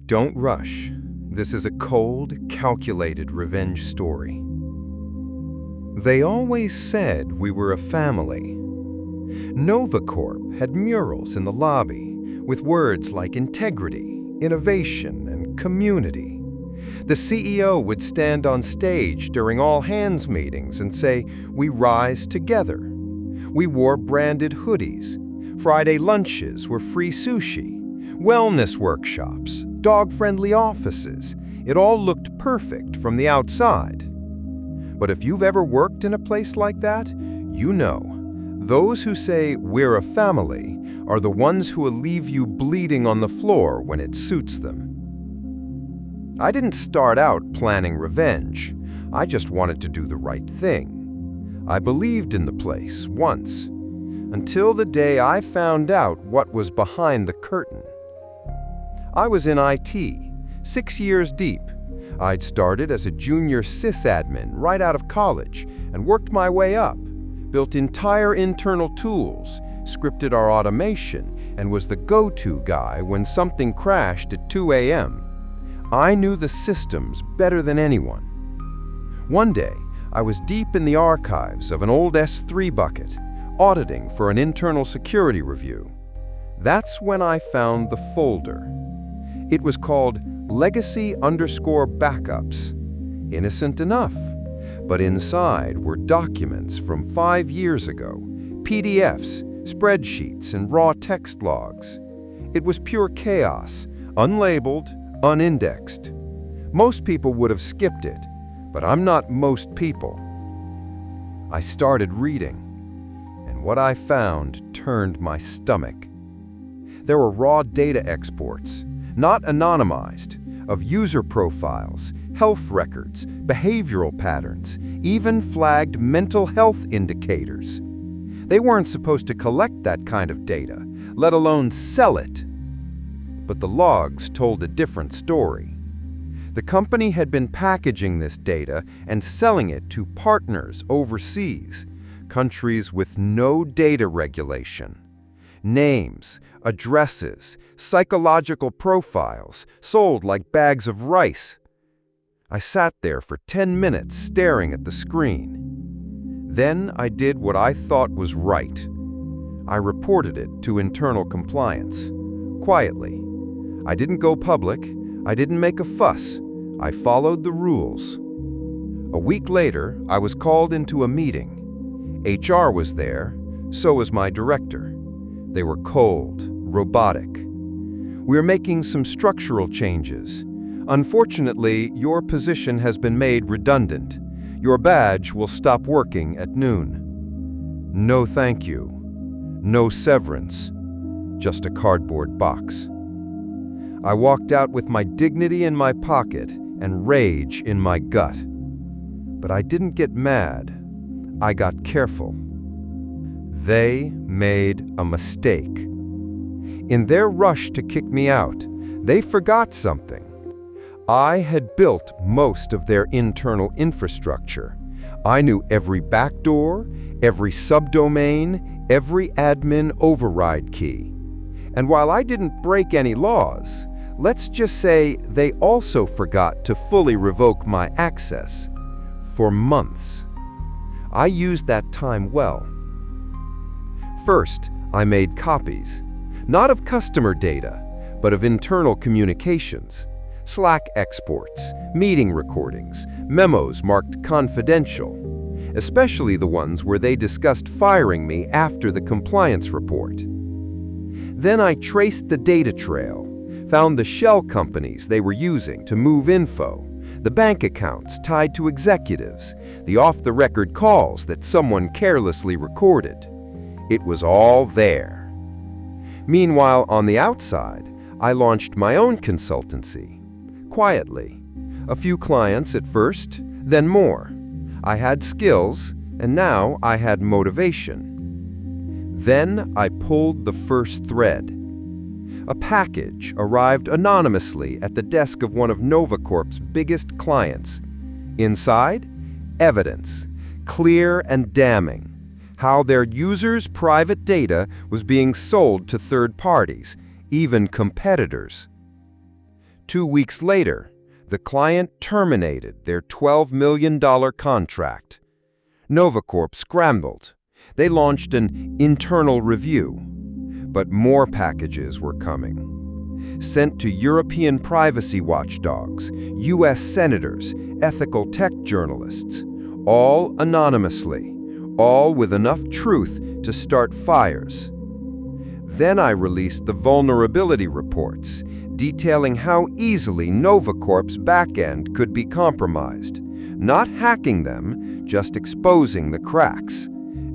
Don't rush. This is a cold, calculated revenge story. They always said we were a family. NovaCorp had murals in the lobby with words like integrity, innovation, and community. The CEO would stand on stage during all-hands meetings and say, "We rise together." We wore branded hoodies. Friday lunches were free sushi. Wellness workshops, dog-friendly offices. It all looked perfect from the outside. But if you've ever worked in a place like that, you know, those who say we're a family are the ones who will leave you bleeding on the floor when it suits them. I didn't start out planning revenge. I just wanted to do the right thing. I believed in the place once, until the day I found out what was behind the curtain. I was in IT, 6 years deep. I'd started as a junior sysadmin right out of college and worked my way up, built entire internal tools, scripted our automation, and was the go-to guy when something crashed at 2 a.m. I knew the systems better than anyone. One day, I was deep in the archives of an old S3 bucket, auditing for an internal security review. That's when I found the folder. It was called Legacy_Backups. Innocent enough. But inside were documents from 5 years ago, PDFs, spreadsheets, and raw text logs. It was pure chaos, unlabeled, unindexed. Most people would have skipped it, but I'm not most people. I started reading, and what I found turned my stomach. There were raw data exports, not anonymized, of user profiles, health records, behavioral patterns, even flagged mental health indicators. They weren't supposed to collect that kind of data, let alone sell it. But the logs told a different story. The company had been packaging this data and selling it to partners overseas, countries with no data regulation. Names, addresses, psychological profiles, sold like bags of rice. I sat there for 10 minutes staring at the screen. Then I did what I thought was right. I reported it to internal compliance, quietly. I didn't go public, I didn't make a fuss, I followed the rules. A week later, I was called into a meeting. HR was there, so was my director. They were cold, robotic. We're making some structural changes. Unfortunately, your position has been made redundant. Your badge will stop working at noon. No thank you. No severance. Just a cardboard box. I walked out with my dignity in my pocket and rage in my gut. But I didn't get mad. I got careful. They made a mistake. In their rush to kick me out, they forgot something. I had built most of their internal infrastructure. I knew every backdoor, every subdomain, every admin override key. And while I didn't break any laws, let's just say they also forgot to fully revoke my access. For months. I used that time well. First, I made copies, not of customer data, but of internal communications, Slack exports, meeting recordings, memos marked confidential, especially the ones where they discussed firing me after the compliance report. Then I traced the data trail, found the shell companies they were using to move info, the bank accounts tied to executives, the off-the-record calls that someone carelessly recorded. It was all there. Meanwhile, on the outside, I launched my own consultancy. Quietly. A few clients at first, then more. I had skills, and now I had motivation. Then I pulled the first thread. A package arrived anonymously at the desk of one of NovaCorp's biggest clients. Inside, evidence, clear and damning. How their users' private data was being sold to third parties, even competitors. 2 weeks later, the client terminated their $12 million contract. Novacorp scrambled. They launched an internal review. But more packages were coming. Sent to European privacy watchdogs, US senators, ethical tech journalists, all anonymously, all with enough truth to start fires. Then I released the vulnerability reports, detailing how easily Novacorp's backend could be compromised. Not hacking them, just exposing the cracks.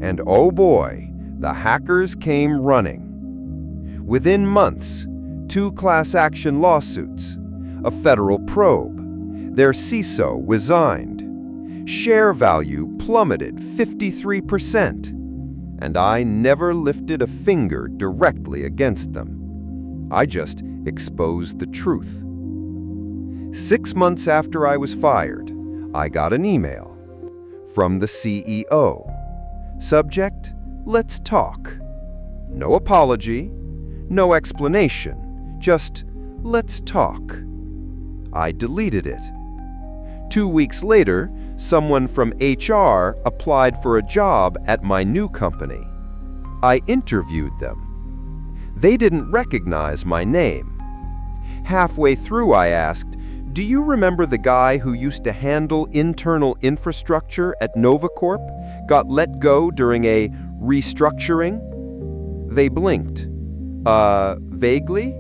And oh boy, the hackers came running. Within months, 2 class action lawsuits, a federal probe, their CISO resigned, share value plummeted 53%, and I never lifted a finger directly against them. I just exposed the truth. 6 months after I was fired, I got an email from the CEO. Subject, let's talk. No apology, no explanation, just let's talk. I deleted it. 2 weeks later, someone from HR applied for a job at my new company. I interviewed them. They didn't recognize my name. Halfway through, I asked, "Do you remember the guy who used to handle internal infrastructure at Novacorp, got let go during a restructuring?" They blinked. Vaguely?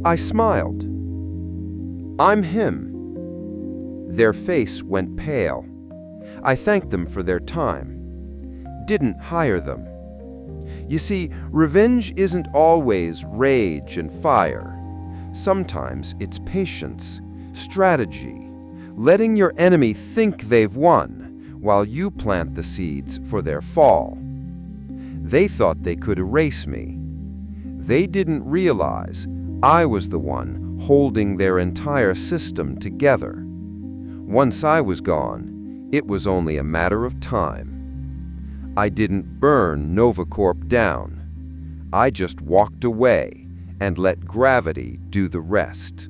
I smiled. "I'm him." Their face went pale. I thanked them for their time. Didn't hire them. You see, revenge isn't always rage and fire. Sometimes it's patience, strategy, letting your enemy think they've won while you plant the seeds for their fall. They thought they could erase me. They didn't realize I was the one holding their entire system together. Once I was gone, it was only a matter of time. I didn't burn Novacorp down. I just walked away and let gravity do the rest.